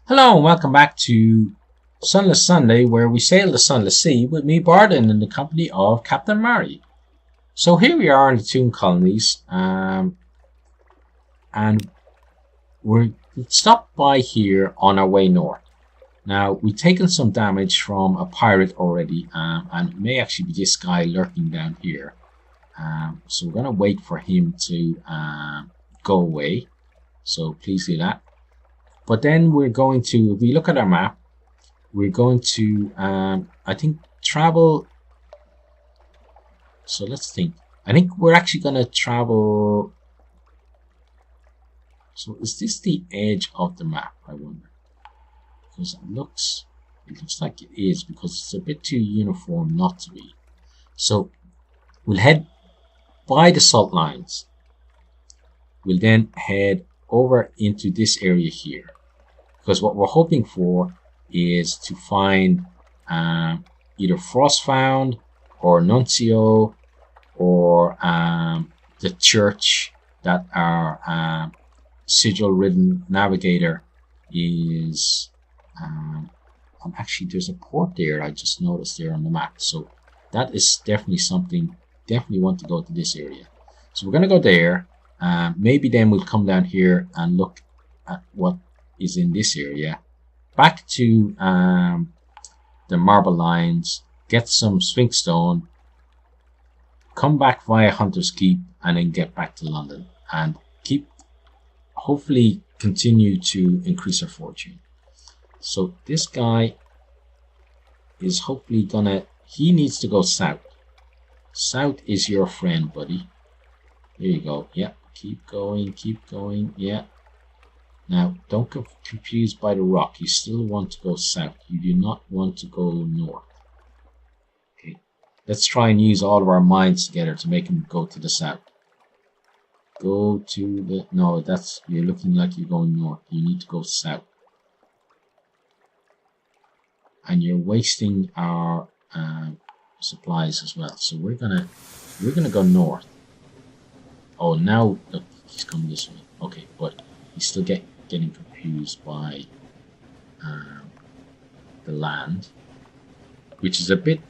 Hello and welcome back to Sunless Sunday, where we sail the Sunless Sea with me, Bardon, in the company of Captain Murray. So here we are in the Toon Colonies, and we're stopped by here on our way north. Now, we've taken some damage from a pirate already, and it may actually be this guy lurking down here. So we're going to wait for him to go away, so please do that. But then we're going to, if we look at our map, we're going to, I think, travel. So let's think. I think we're actually going to travel. So is this the edge of the map, I wonder? Because it looks like it is, because it's a bit too uniform not to be. So we'll head by the salt lines. We'll then head over into this area here. Because what we're hoping for is to find either Frostfound or Nuncio or the church that our sigil-ridden navigator is. Actually, there's a port there I just noticed there on the map. So that is definitely something. Definitely want to go to this area. So we're going to go there. Maybe then we'll come down here and look at what is in this area, back to the marble lines, get some Sphinx stone, come back via Hunter's Keep, and then get back to London and hopefully continue to increase our fortune. So this guy is hopefully he needs to go south. South is your friend, buddy. There you go. Yeah, keep going, yeah. Now, don't get confused by the rock. You still want to go south. You do not want to go north. Okay. Let's try and use all of our minds together to make him go to the south. Go to the... No, you're looking like you're going north. You need to go south. And you're wasting our supplies as well. So we're gonna go north. Oh, now look, he's coming this way. Okay, but he's still getting confused by the land, which is a bit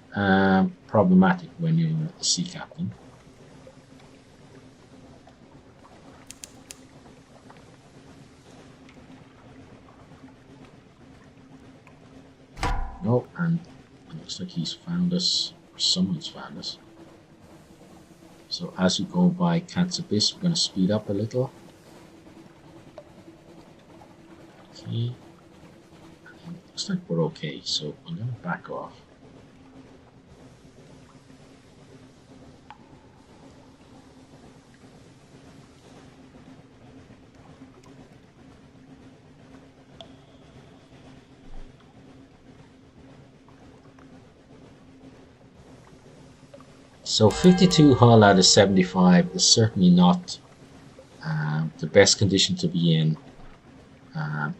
problematic when you're a sea captain. No, and it looks like he's found us, or someone's found us. So as we go by Cant's Abyss, we're going to speed up a little. Okay. Looks like we're okay, so I'm going to back off. So 52 hull out of 75 is certainly not the best condition to be in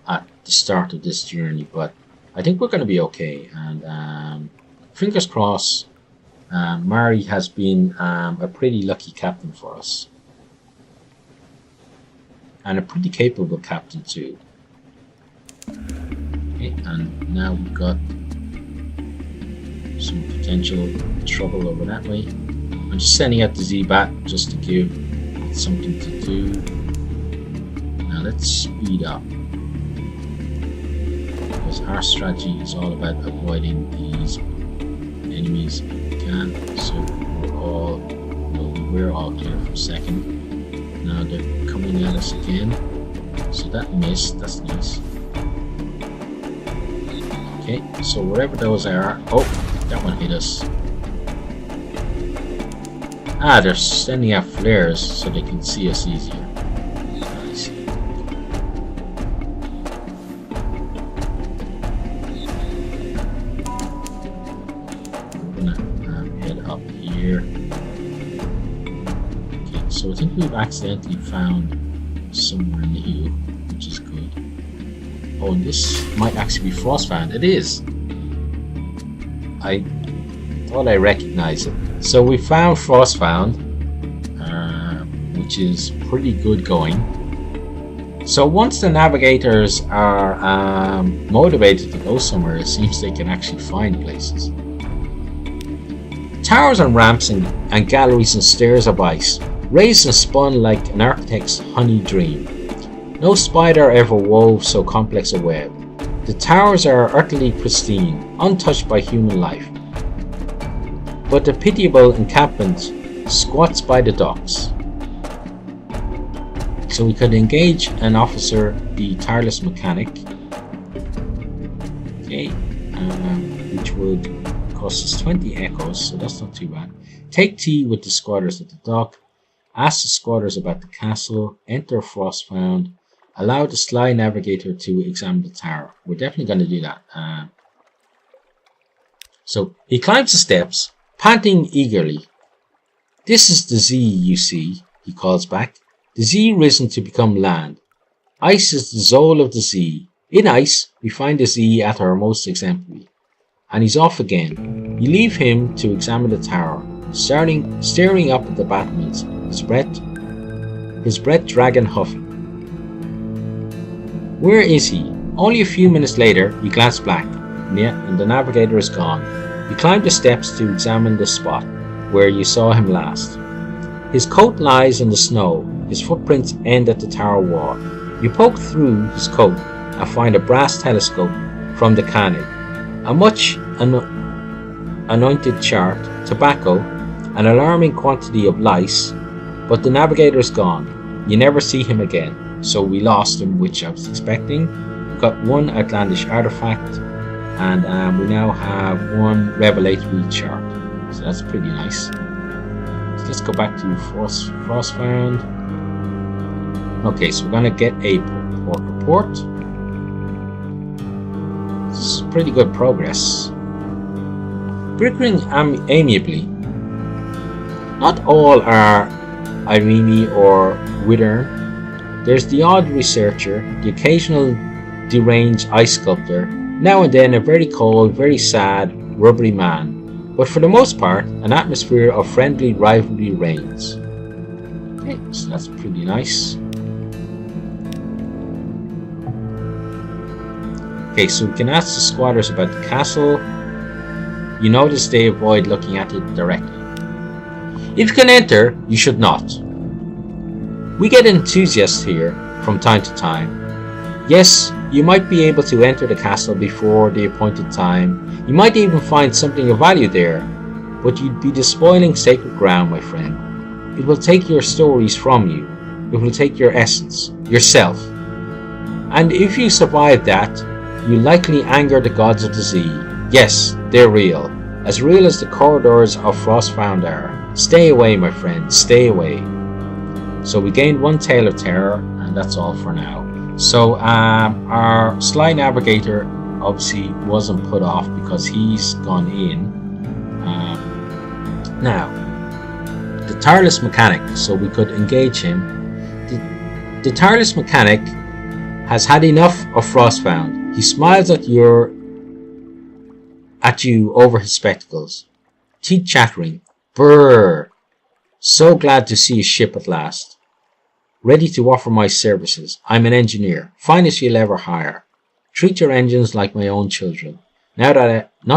at the start of this journey, but I think we're going to be okay, and fingers crossed. Murray has been a pretty lucky captain for us, and a pretty capable captain too. Okay, and now we've got some potential trouble over that way. I'm just sending out the Z-Bat just to give it something to do. Now let's speed up, because our strategy is all about avoiding these enemies if we can. So we're all clear for second. Now they're coming at us again. So that missed, that's nice. Okay, so wherever those are, oh, that one hit us. Ah, they're sending out flares so they can see us easier. I see. We're gonna head up here. Okay, so I think we've accidentally found somewhere new, which is good. Oh, and this might actually be Frostfound. It is. I thought I recognized it. So we found Frostfound, which is pretty good going. So once the navigators are motivated to go somewhere, it seems they can actually find places. Towers and ramps and galleries and stairs of ice, raised and spun like an architect's honey dream. No spider ever wove so complex a web. The towers are utterly pristine, untouched by human life. But the pitiable encampment squats by the docks. So we could engage an officer, the tireless mechanic, okay, which would cost us 20 echoes, so that's not too bad. Take tea with the squatters at the dock, ask the squatters about the castle, enter Frostbound, allow the sly navigator to examine the tower. We're definitely going to do that. So he climbs the steps, panting eagerly. This is the Z you see, he calls back. The Z risen to become land. Ice is the soul of the Z. In ice, we find the Z at our most exemplary. And he's off again. You leave him to examine the tower, staring up at the battlements, his breath dragon huffing. Where is he? Only a few minutes later, you glance back, and the navigator is gone. You climb the steps to examine the spot where you saw him last. His coat lies in the snow. His footprints end at the tower wall. You poke through his coat and find a brass telescope from the cannon, a much anointed chart, tobacco, an alarming quantity of lice, but the navigator is gone. You never see him again, so we lost him, which I was expecting. We got one outlandish artifact, and we now have one revelatory chart, so that's pretty nice. So let's go back to Frostbound. Okay, so we're going to get a port report. This is pretty good progress. Bickering amiably. Not all are Irene or Withern. There's the odd researcher, the occasional deranged ice sculptor, now and then a very cold, very sad, rubbery man. But for the most part, an atmosphere of friendly rivalry reigns. Okay, so that's pretty nice. Okay, so we can ask the squatters about the castle. You notice they avoid looking at it directly. If you can enter, you should not. We get enthusiasts here from time to time. Yes, you might be able to enter the castle before the appointed time. You might even find something of value there, but you'd be despoiling sacred ground, my friend. It will take your stories from you. It will take your essence, yourself. And if you survive that, you likely anger the gods of the Z. Yes, they're real as the corridors of Frostbound are. Stay away, my friend, stay away. So we gained one Tale of Terror, and that's all for now. So our sly navigator obviously wasn't put off because he's gone in. Now, the tireless mechanic, so we could engage him. The tireless mechanic has had enough of Frostbound. He smiles at you over his spectacles, teeth chattering. Brrr! So glad to see a ship at last. Ready to offer my services. I'm an engineer, finest you'll ever hire. Treat your engines like my own children. Not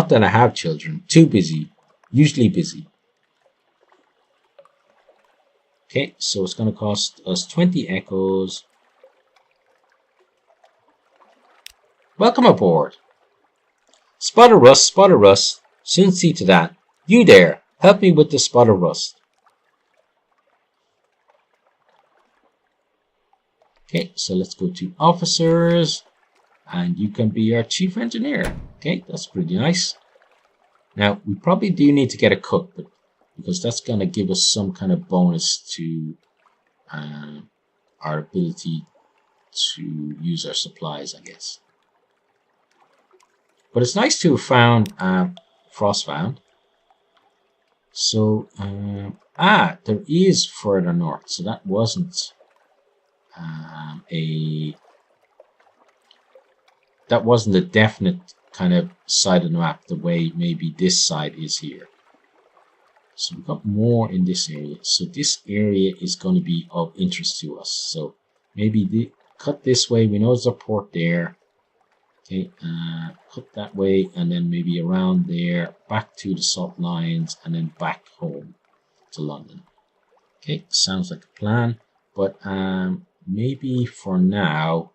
that I have children. Too busy. Usually busy. Okay, so it's going to cost us 20 echoes. Welcome aboard. Spot of rust. Soon see to that. You there, help me with the spot of rust. Okay, so let's go to officers, and you can be our chief engineer. Okay, that's pretty nice. Now, we probably do need to get a cook, because that's going to give us some kind of bonus to our ability to use our supplies, I guess. But it's nice to have found Frostbound. So, there is further north. So that wasn't a definite kind of side of the map the way maybe this side is here. So we've got more in this area. So this area is going to be of interest to us. So maybe cut this way. We know there's a port there. Okay, cut that way, and then maybe around there, back to the salt lines, and then back home to London. Okay, sounds like a plan. But maybe for now,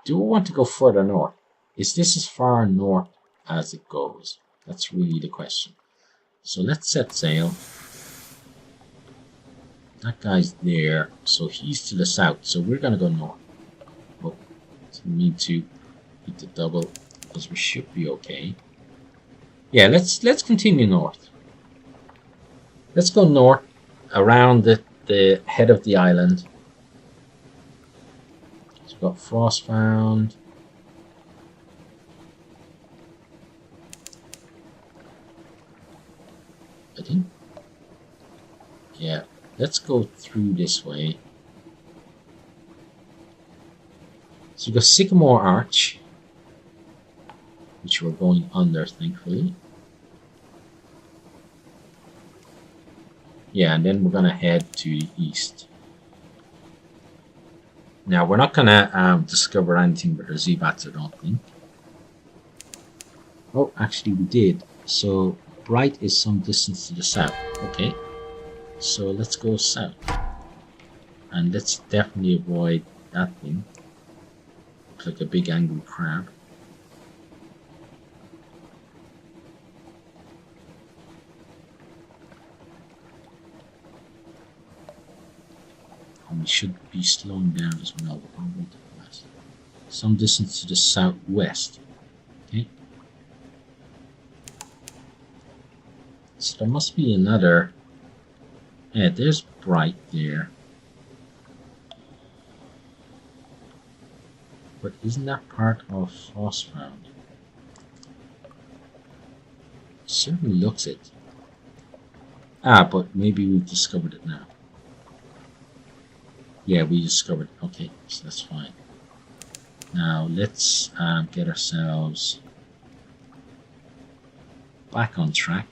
do we want to go further north? Is this as far north as it goes? That's really the question. So let's set sail. That guy's there, so he's to the south. So we're gonna go north. Oh, didn't mean to hit the double, because we should be okay. Yeah, let's continue north. Let's go north around the head of the island. So we've got frost found. I think. Yeah, let's go through this way. So we've got Sycamore Arch, which we're going under, thankfully. Yeah, and then we're gonna head to the east. Now we're not gonna discover anything with our Z-bats, I don't think. Oh, actually we did. So Bright is some distance to the south. Okay, so let's go south, and let's definitely avoid that thing. Looks like a big angry crab. And we should be slowing down as well. Some distance to the southwest. Okay. So there must be another. Yeah, there's Bright there. But isn't that part of Frostbound? Certainly looks it. Ah, but maybe we've discovered it now. Yeah, we discovered it. Okay, so that's fine. Now let's get ourselves back on track.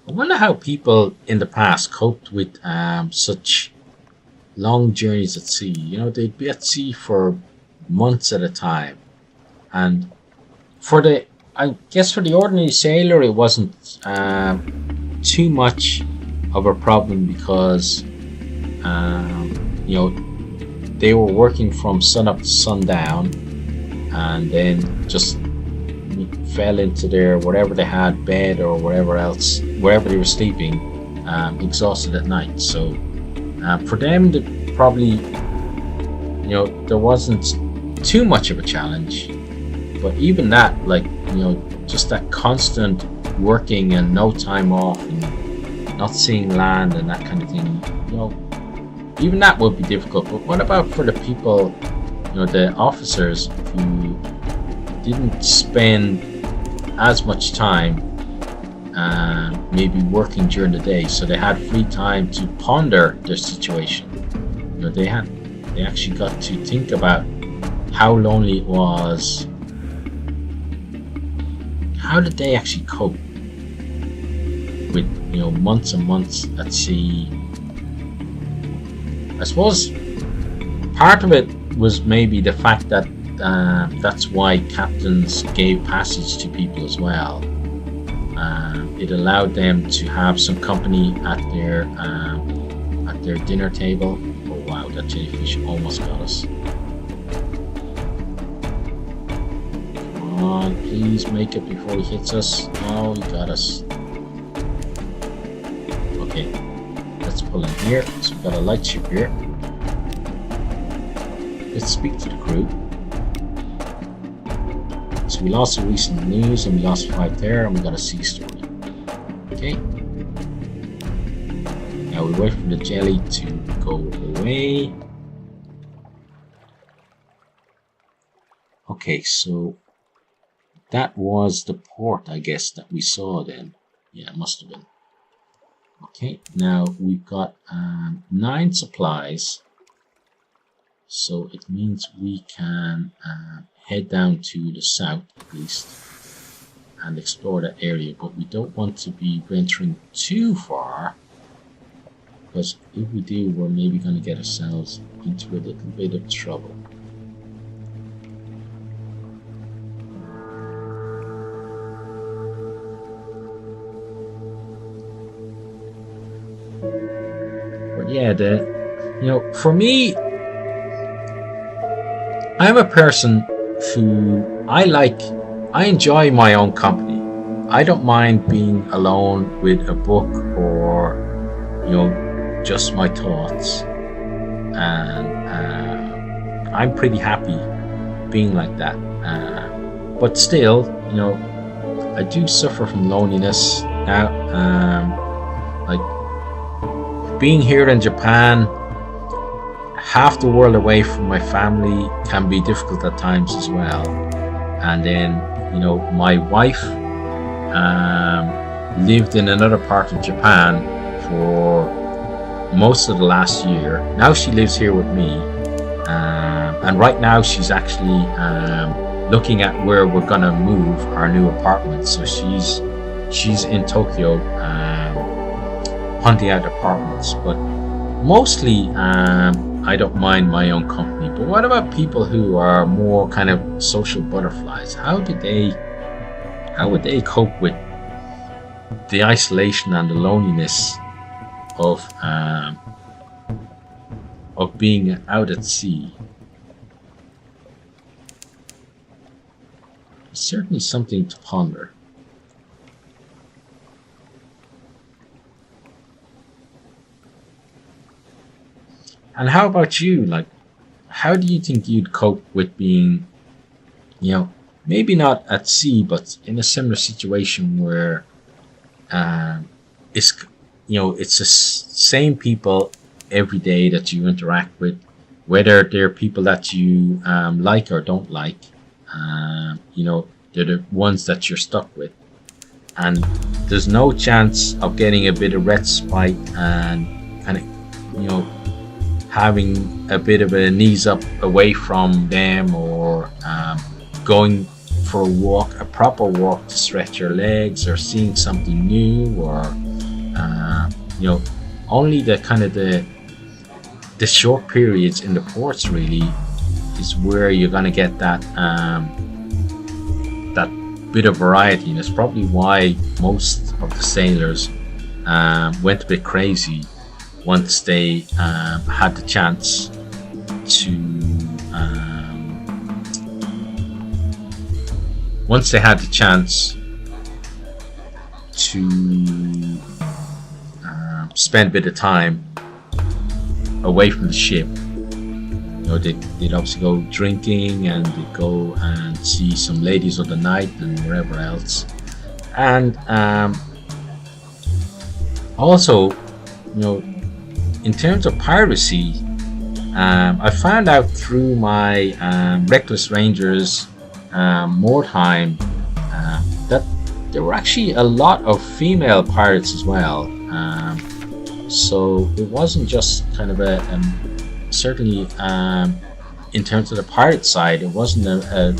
I wonder how people in the past coped with such long journeys at sea. You know, they'd be at sea for months at a time, and I guess for the ordinary sailor, it wasn't too much of a problem because you know, they were working from sun up to sundown, and then just fell into their whatever they had, bed or whatever else, wherever they were sleeping, exhausted at night. So for them, probably, you know, there wasn't too much of a challenge. But even that, like, you know, just that constant working and no time off and not seeing land and that kind of thing, you know, even that would be difficult. But what about for the people, you know, the officers who didn't spend as much time maybe working during the day, so they had free time to ponder their situation. You know, they actually got to think about how lonely it was. How did they actually cope with, you know, months and months at sea? I suppose part of it was maybe the fact that that's why captains gave passage to people as well. It allowed them to have some company at their dinner table. Oh wow, that jellyfish almost got us. Come on, please make it before he hits us. Oh, he got us. Okay, let's pull in here. So we've got a light ship here. Let's speak to the crew. So we lost the recent news and we lost 5 there, and we got a sea story. Okay. Now we wait for the jelly to go away. Okay, so that was the port, I guess, that we saw then. Yeah, it must have been. Okay, now we've got 9 supplies, so it means we can head down to the south at least and explore that area, but we don't want to be venturing too far, because if we do, we're maybe going to get ourselves into a little bit of trouble. But yeah, for me, I'm a person who I enjoy my own company. I don't mind being alone with a book or, just my thoughts. And I'm pretty happy being like that. But still, I do suffer from loneliness now. Like being here in Japan, half the world away from my family can be difficult at times as well. And then, my wife lived in another part of Japan for most of the last year. Now she lives here with me, and right now she's actually looking at where we're gonna move our new apartment. So she's in Tokyo hunting out apartments, but mostly I don't mind my own company. But what about people who are more kind of social butterflies? How would they cope with the isolation and the loneliness of being out at sea? It's certainly something to ponder. And how about you? Like, how do you think you'd cope with being, maybe not at sea, but in a similar situation where it's the same people every day that you interact with, whether they're people that you like or don't like. They're the ones that you're stuck with, and there's no chance of getting a bit of respite and kind of having a bit of a knees up away from them, or going for a proper walk to stretch your legs, or seeing something new, or only the kind of the short periods in the ports really is where you're going to get that that bit of variety. And it's probably why most of the sailors went a bit crazy once they had the chance to spend a bit of time away from the ship. They'd obviously go drinking, and they'd go and see some ladies of the night and wherever else. And also, in terms of piracy, I found out through my Reckless Rangers wartime that there were actually a lot of female pirates as well. So it wasn't just kind of certainly in terms of the pirate side, it wasn't a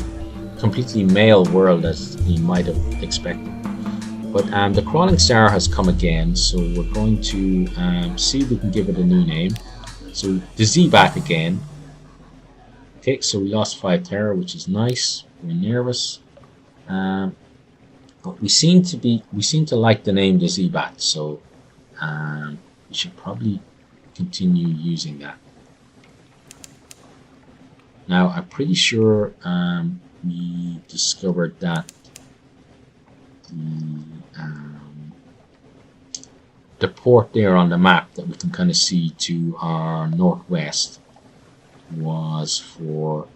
completely male world as you might have expected. But the Crawling Star has come again, so we're going to see if we can give it a new name. So the Z back again. Okay, so we lost 5 terror, which is nice. We're nervous, but we seem to like the name the Z bat, so we should probably continue using that. Now I'm pretty sure we discovered that the port there on the map that we can kind of see to our northwest was for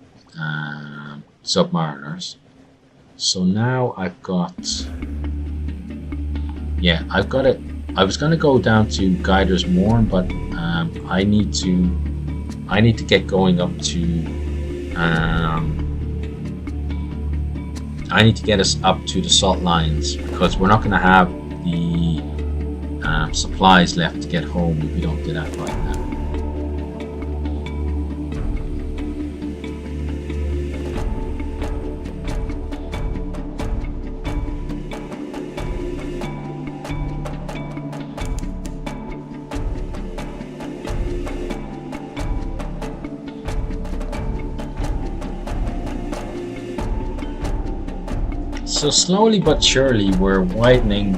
submariners. So now I've got it. I was going to go down to Guider's Morn, but I need to get going up to I need to get us up to the salt lines, because we're not going to have the supplies left to get home if we don't do that right now. So slowly but surely we're widening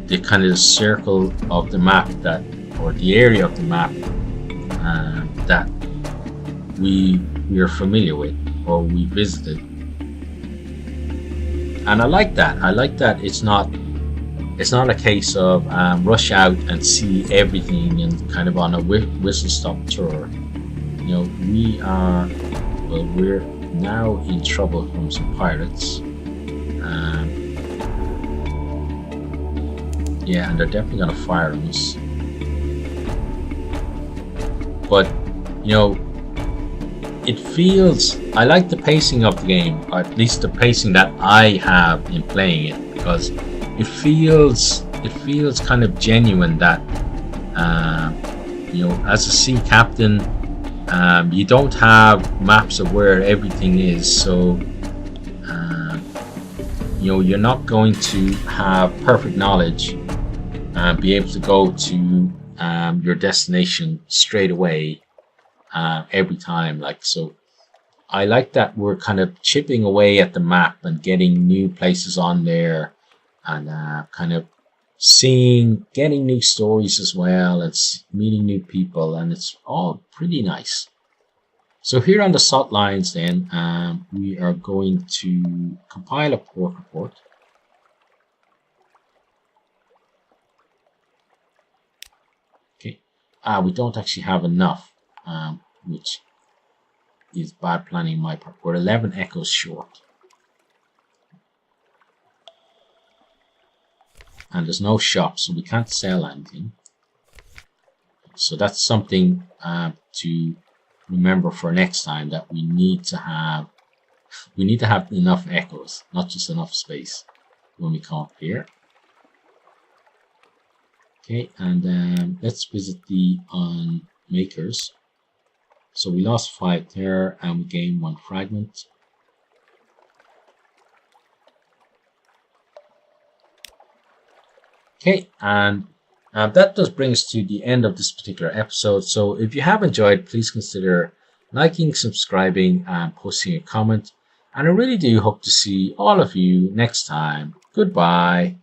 the kind of the circle of the map that, or the area of the map that we are familiar with or we visited. And I like that. I like that it's not a case of rush out and see everything and kind of on a whistle stop tour. You know, we're now in trouble from some pirates. Yeah, and they're definitely gonna fire on us. But you know, it feels, I like the pacing of the game, or at least the pacing that I have in playing it, because it feels kind of genuine that you know, as a sea captain, you don't have maps of where everything is, so you know, you're not going to have perfect knowledge and be able to go to your destination straight away every time. Like, so I like that we're kind of chipping away at the map and getting new places on there, and kind of getting new stories as well. It's meeting new people, and it's all pretty nice. So here on the salt lines then, we are going to compile a port report. Okay, we don't actually have enough, which is bad planning on my part. We're 11 echoes short. And there's no shop, so we can't sell anything. So that's something to remember for next time, that we need to have enough echoes, not just enough space when we come up here. Okay, and let's visit the makers. So we lost 5 there and we gained 1 fragment. Okay, and that does bring us to the end of this particular episode. So if you have enjoyed, please consider liking, subscribing, and posting a comment. And I really do hope to see all of you next time. Goodbye.